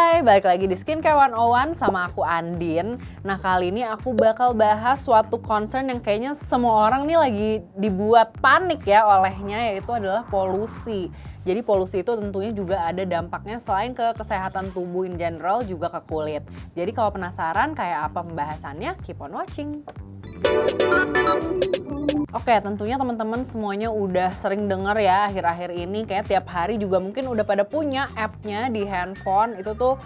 Hai, balik lagi di Skincare 101 sama aku Andin. Nah, kali ini aku bakal bahas suatu concern yang kayaknya semua orang nih lagi dibuat panik ya olehnya, yaitu adalah polusi. Jadi polusi itu tentunya juga ada dampaknya selain ke kesehatan tubuh in general, juga ke kulit. Jadi kalau penasaran kayak apa pembahasannya, keep on watching. Oke, tentunya teman-teman semuanya udah sering denger ya akhir-akhir ini, kayak tiap hari juga mungkin udah pada punya app-nya di handphone. Itu tuh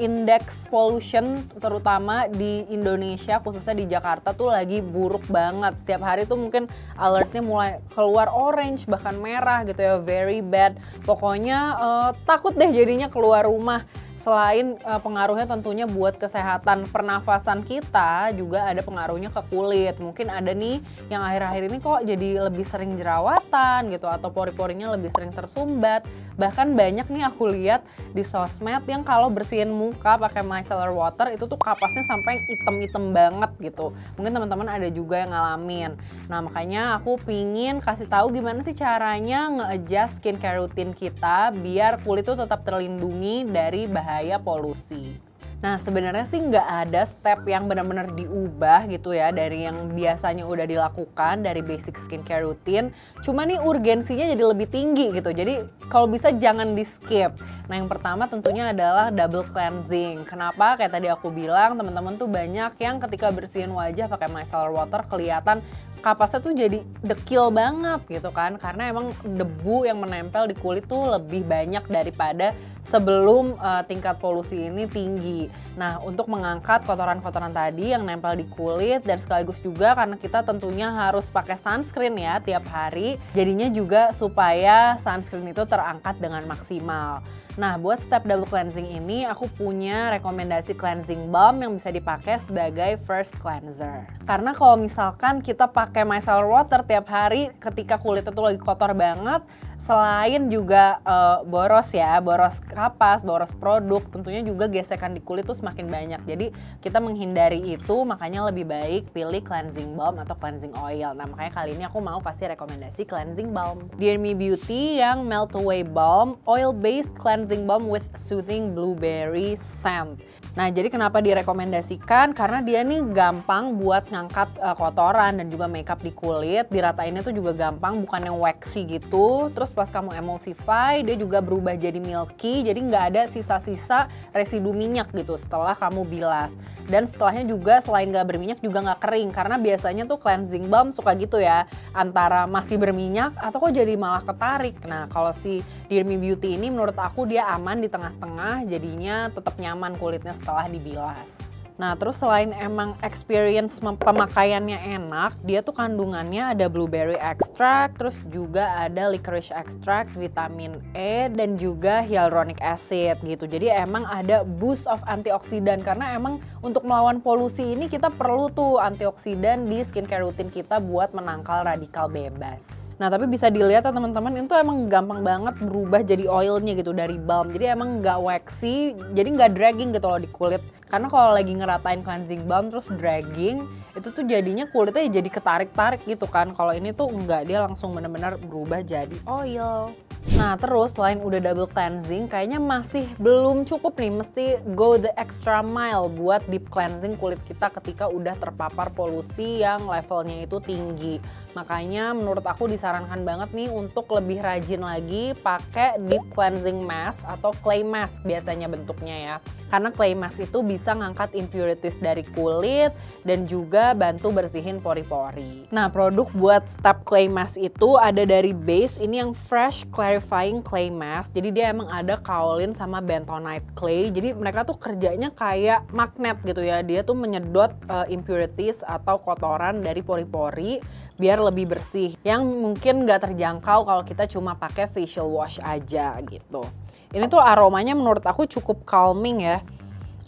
indeks pollution terutama di Indonesia, khususnya di Jakarta tuh lagi buruk banget. Setiap hari tuh mungkin alertnya mulai keluar orange, bahkan merah gitu ya, very bad. Pokoknya takut deh jadinya keluar rumah. Selain pengaruhnya tentunya buat kesehatan pernafasan kita, juga ada pengaruhnya ke kulit. Mungkin ada nih yang akhir-akhir ini kok jadi lebih sering jerawatan gitu, atau pori-porinya lebih sering tersumbat. Bahkan banyak nih aku lihat di sosmed yang kalau bersihin muka pakai micellar water itu tuh kapasnya sampai item-item banget gitu. Mungkin teman-teman ada juga yang ngalamin. Nah, makanya aku pingin kasih tahu gimana sih caranya nge-adjust skincare routine kita biar kulit tuh tetap terlindungi dari bahaya polusi. Nah, sebenarnya sih nggak ada step yang benar-benar diubah gitu ya dari yang biasanya udah dilakukan dari basic skincare routine. Cuma nih urgensinya jadi lebih tinggi gitu. Jadi kalau bisa jangan di skip. Nah, yang pertama tentunya adalah double cleansing. Kenapa? Kayak tadi aku bilang, teman-teman tuh banyak yang ketika bersihin wajah pakai micellar water kelihatan kapasnya tuh jadi dekil banget gitu kan, karena emang debu yang menempel di kulit tuh lebih banyak daripada sebelum tingkat polusi ini tinggi. Nah, untuk mengangkat kotoran-kotoran tadi yang nempel di kulit, dan sekaligus juga karena kita tentunya harus pakai sunscreen ya tiap hari, jadinya juga supaya sunscreen itu terangkat dengan maksimal. Nah, buat step double cleansing ini aku punya rekomendasi cleansing balm yang bisa dipakai sebagai first cleanser. Karena kalau misalkan kita pakai micellar water tiap hari ketika kulit itu lagi kotor banget, selain juga boros ya, boros kapas, boros produk, tentunya juga gesekan di kulit tuh semakin banyak. Jadi kita menghindari itu, makanya lebih baik pilih cleansing balm atau cleansing oil. Nah, makanya kali ini aku mau kasih rekomendasi cleansing balm. Dear Me Beauty yang Melt Away Balm, oil based cleansing balm with soothing blueberry scent. Nah, jadi kenapa direkomendasikan? Karena dia nih gampang buat ngangkat kotoran dan juga makeup di kulit. Diratainnya tuh juga gampang, bukan yang waxy gitu. Terus pas kamu emulsify, dia juga berubah jadi milky. Jadi nggak ada sisa-sisa residu minyak gitu setelah kamu bilas. Dan setelahnya juga selain nggak berminyak juga nggak kering. Karena biasanya tuh cleansing balm suka gitu ya, antara masih berminyak atau kok jadi malah ketarik. Nah, kalau si Dear Me Beauty ini menurut aku dia aman di tengah-tengah, jadinya tetap nyaman kulitnya setelah dibilas. Nah, terus selain emang experience pemakaiannya enak, dia tuh kandungannya ada blueberry extract, terus juga ada licorice extract, vitamin E, dan juga hyaluronic acid gitu. Jadi emang ada boost of antioksidan, karena emang untuk melawan polusi ini kita perlu tuh antioksidan di skincare routine kita buat menangkal radikal bebas. Nah, tapi bisa dilihat ya teman-teman, itu emang gampang banget berubah jadi oilnya gitu dari balm. Jadi emang nggak waxy, jadi nggak dragging gitu loh di kulit. Karena kalau lagi ngeratain cleansing balm terus dragging, itu tuh jadinya kulitnya jadi ketarik-tarik gitu kan. Kalau ini tuh enggak, dia langsung benar-benar berubah jadi oil. Nah, terus selain udah double cleansing, kayaknya masih belum cukup nih, mesti go the extra mile buat deep cleansing kulit kita ketika udah terpapar polusi yang levelnya itu tinggi. Makanya menurut aku disarankan banget nih untuk lebih rajin lagi pakai deep cleansing mask atau clay mask biasanya bentuknya ya. Karena clay mask itu bisa ngangkat impurities dari kulit dan juga bantu bersihin pori-pori. Nah, produk buat step clay mask itu ada dari Base, ini yang fresh clarifying clay mask. Jadi dia emang ada kaolin sama bentonite clay. Jadi mereka tuh kerjanya kayak magnet gitu ya. Dia tuh menyedot impurities atau kotoran dari pori-pori biar lebih bersih. Yang mungkin nggak terjangkau kalau kita cuma pakai facial wash aja gitu. Ini tuh aromanya menurut aku cukup calming ya.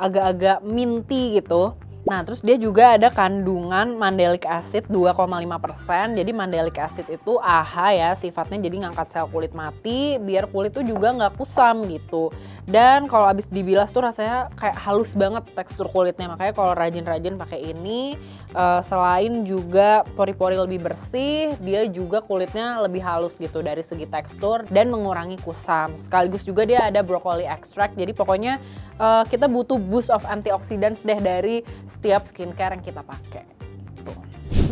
Agak-agak minty gitu. Nah, terus dia juga ada kandungan mandelic acid 2,5%. Jadi mandelic acid itu AHA ya sifatnya, jadi ngangkat sel kulit mati biar kulit tuh juga nggak kusam gitu. Dan kalau abis dibilas tuh rasanya kayak halus banget tekstur kulitnya. Makanya kalau rajin-rajin pakai ini, selain juga pori-pori lebih bersih, dia juga kulitnya lebih halus gitu dari segi tekstur dan mengurangi kusam. Sekaligus juga dia ada broccoli extract. Jadi pokoknya kita butuh boost of antioxidants deh dari setiap skincare yang kita pakai. Tuh.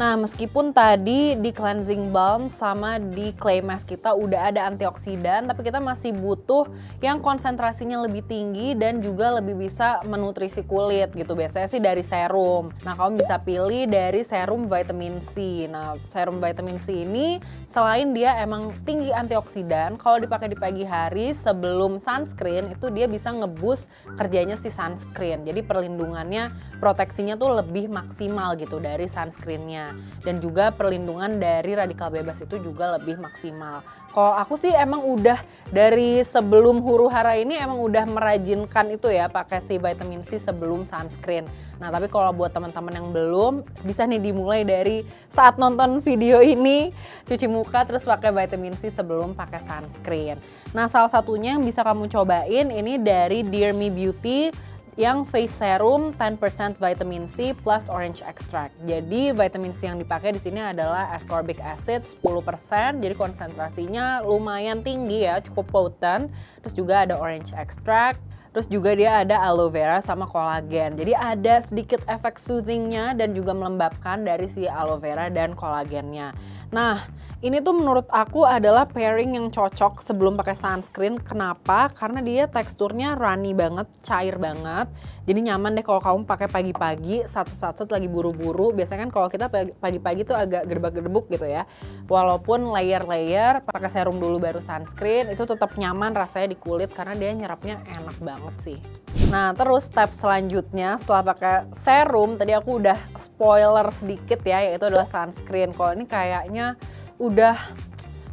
Nah, meskipun tadi di cleansing balm sama di clay mask kita udah ada antioksidan, tapi kita masih butuh yang konsentrasinya lebih tinggi dan juga lebih bisa menutrisi kulit gitu. Biasanya sih dari serum. Nah, kamu bisa pilih dari serum vitamin C. Nah, serum vitamin C ini selain dia emang tinggi antioksidan, kalau dipakai di pagi hari sebelum sunscreen itu dia bisa nge-boost kerjanya si sunscreen. Jadi perlindungannya, proteksinya tuh lebih maksimal gitu dari sunscreennya. Dan juga perlindungan dari radikal bebas itu juga lebih maksimal. Kalau aku sih emang udah dari sebelum huru hara ini emang udah merajinkan itu ya pakai si vitamin C sebelum sunscreen. Nah, tapi kalau buat teman-teman yang belum, bisa nih dimulai dari saat nonton video ini, cuci muka terus pakai vitamin C sebelum pakai sunscreen. Nah, salah satunya yang bisa kamu cobain ini dari Dear Me Beauty yang face serum 10% vitamin C plus orange extract. Jadi vitamin C yang dipakai di sini adalah ascorbic acid 10%, jadi konsentrasinya lumayan tinggi ya, cukup potent. Terus juga ada orange extract. Terus juga dia ada aloe vera sama kolagen. Jadi ada sedikit efek soothingnya dan juga melembabkan dari si aloe vera dan kolagennya. Nah, ini tuh menurut aku adalah pairing yang cocok sebelum pakai sunscreen. Kenapa? Karena dia teksturnya runny banget, cair banget. Jadi nyaman deh kalau kamu pakai pagi-pagi, saat-saat lagi buru-buru. Biasanya kan kalau kita pagi-pagi tuh agak gerbak-gerbuk gitu ya. Walaupun layer-layer, pakai serum dulu baru sunscreen, itu tetap nyaman rasanya di kulit karena dia nyerapnya enak banget sih. Nah, terus step selanjutnya setelah pakai serum, tadi aku udah spoiler sedikit ya, yaitu adalah sunscreen. Kalau ini kayaknya udah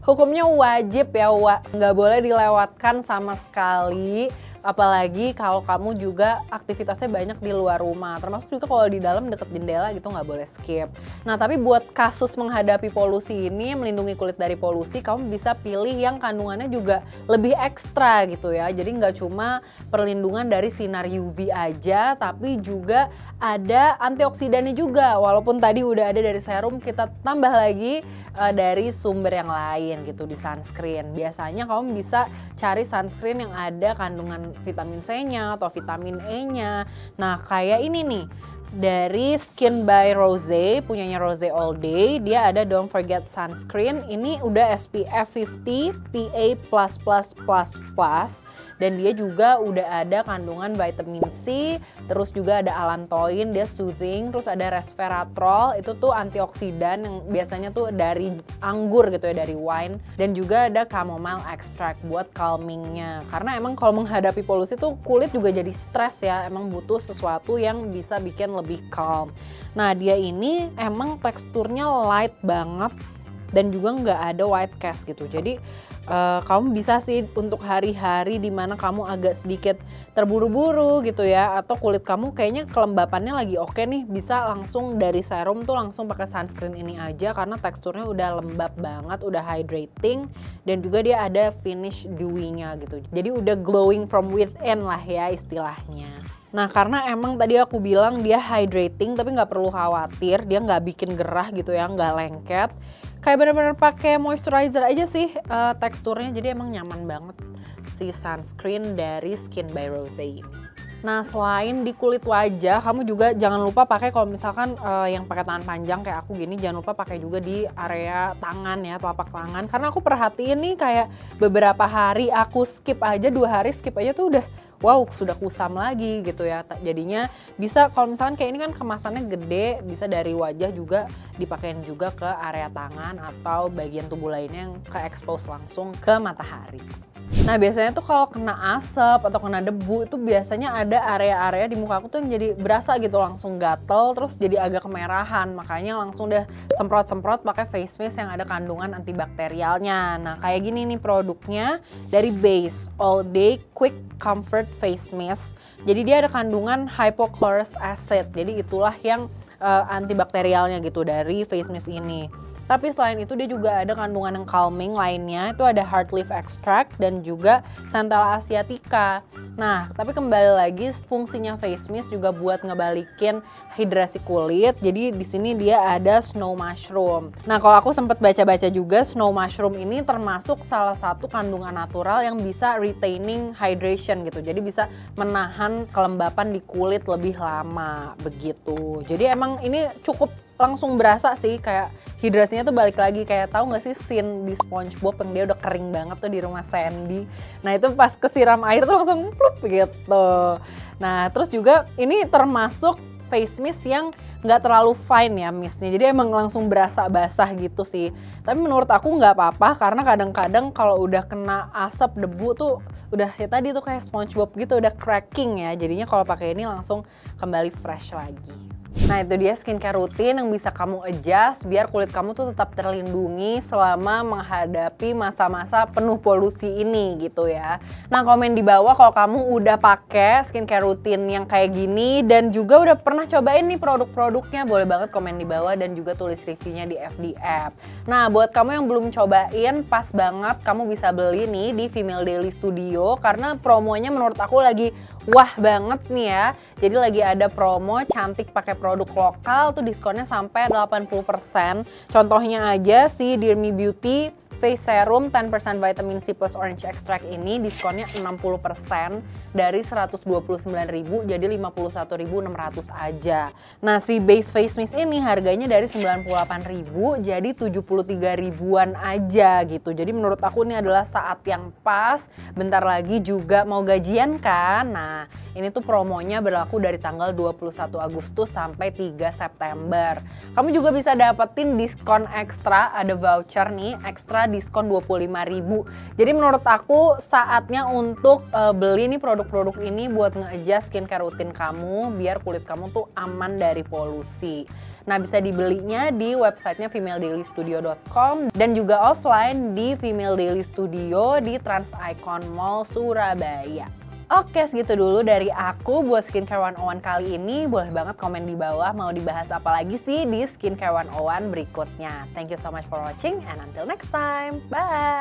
hukumnya wajib ya, nggak boleh dilewatkan sama sekali. Apalagi kalau kamu juga aktivitasnya banyak di luar rumah, termasuk juga kalau di dalam deket jendela gitu nggak boleh skip. Nah, tapi buat kasus menghadapi polusi ini, melindungi kulit dari polusi, kamu bisa pilih yang kandungannya juga lebih ekstra gitu ya. Jadi nggak cuma perlindungan dari sinar UV aja, tapi juga ada antioksidannya juga. Walaupun tadi udah ada dari serum, kita tambah lagi dari sumber yang lain gitu di sunscreen. Biasanya kamu bisa cari sunscreen yang ada kandungan vitamin C-nya atau vitamin E-nya. Nah, kayak ini nih. Dari Skin by Rose, punyanya Rose All Day, dia ada Don't Forget Sunscreen. Ini udah SPF 50 PA++++, dan dia juga udah ada kandungan vitamin C, terus juga ada allantoin, dia soothing, terus ada resveratrol, itu tuh antioksidan yang biasanya tuh dari anggur gitu ya, dari wine, dan juga ada chamomile extract buat calmingnya. Karena emang kalau menghadapi polusi tuh kulit juga jadi stres ya, emang butuh sesuatu yang bisa bikin lebih calm. Nah, dia ini emang teksturnya light banget dan juga nggak ada white cast gitu. Jadi kamu bisa sih untuk hari-hari dimana kamu agak sedikit terburu-buru gitu ya, atau kulit kamu kayaknya kelembapannya lagi oke nih, bisa langsung dari serum tuh langsung pakai sunscreen ini aja karena teksturnya udah lembab banget, udah hydrating, dan juga dia ada finish dewy-nya gitu. Jadi udah glowing from within lah ya istilahnya. Nah, karena emang tadi aku bilang dia hydrating tapi nggak perlu khawatir, dia nggak bikin gerah gitu ya, nggak lengket. Kayak bener-bener pakai moisturizer aja sih teksturnya, jadi emang nyaman banget si sunscreen dari Skin by Rose ini. Nah, selain di kulit wajah, kamu juga jangan lupa pakai kalau misalkan yang pakai tangan panjang kayak aku gini, jangan lupa pakai juga di area tangan ya, telapak tangan. Karena aku perhatiin nih kayak beberapa hari aku skip aja, 2 hari skip aja tuh udah wow, sudah kusam lagi gitu ya. Jadinya bisa kalau misalkan kayak ini kan kemasannya gede, bisa dari wajah juga dipakein juga ke area tangan atau bagian tubuh lainnya yang ke expose langsung ke matahari. Nah biasanya tuh kalau kena asap atau kena debu itu biasanya ada area-area di muka aku tuh yang jadi berasa gitu, langsung gatel terus jadi agak kemerahan. Makanya langsung deh semprot-semprot pakai face mist yang ada kandungan antibakterialnya. Nah kayak gini nih produknya dari Base All Day Quick Comfort Face Mist. Jadi dia ada kandungan hypochlorous acid. Jadi itulah yang antibakterialnya gitu dari face mist ini. Tapi selain itu dia juga ada kandungan yang calming lainnya, itu ada heart leaf extract dan juga Centella asiatica. Nah, tapi kembali lagi fungsinya face mist juga buat ngebalikin hidrasi kulit. Jadi di sini dia ada snow mushroom. Nah, kalau aku sempat baca-baca juga snow mushroom ini termasuk salah satu kandungan natural yang bisa retaining hydration gitu. Jadi bisa menahan kelembapan di kulit lebih lama begitu. Jadi emang ini cukup langsung berasa sih, kayak hidrasinya tuh balik lagi. Kayak tahu nggak sih scene di SpongeBob yang dia udah kering banget tuh di rumah Sandy. Nah itu pas kesiram air tuh langsung plup gitu. Nah terus juga ini termasuk face mist yang nggak terlalu fine ya mistnya, jadi emang langsung berasa basah gitu sih. Tapi menurut aku nggak apa-apa karena kadang-kadang kalau udah kena asap debu tuh udah ya tadi tuh kayak SpongeBob gitu udah cracking ya, jadinya kalau pakai ini langsung kembali fresh lagi. Nah itu dia skincare rutin yang bisa kamu adjust biar kulit kamu tuh tetap terlindungi selama menghadapi masa-masa penuh polusi ini gitu ya. Nah komen di bawah kalau kamu udah pakai skincare rutin yang kayak gini dan juga udah pernah cobain nih produk-produknya, boleh banget komen di bawah dan juga tulis reviewnya di FB App. Nah buat kamu yang belum cobain, pas banget kamu bisa beli nih di Female Daily Studio karena promonya menurut aku lagi wah banget nih ya. Jadi lagi ada promo cantik pakai produk lokal tuh diskonnya sampai 80%. Contohnya aja si Dear Me Beauty Face Serum 10% Vitamin C plus Orange Extract ini diskonnya 60% dari 129.000 jadi 51.600 aja. Nah si Base Face Mist ini harganya dari 98.000 jadi 73.000-an aja gitu. Jadi menurut aku ini adalah saat yang pas, bentar lagi juga mau gajian kan. Nah ini tuh promonya berlaku dari tanggal 21 Agustus sampai 3 September. Kamu juga bisa dapetin diskon ekstra, ada voucher nih ekstra diskon 25.000. Jadi menurut aku saatnya untuk beli nih produk-produk ini buat nge-adjust skincare rutin kamu biar kulit kamu tuh aman dari polusi. Nah bisa dibelinya di websitenya femaledailystudio.com dan juga offline di Female Daily Studio di Trans Icon Mall Surabaya. Oke segitu dulu dari aku buat Skincare 101 kali ini. Boleh banget komen di bawah mau dibahas apa lagi sih di Skincare 101 berikutnya. Thank you so much for watching and until next time. Bye!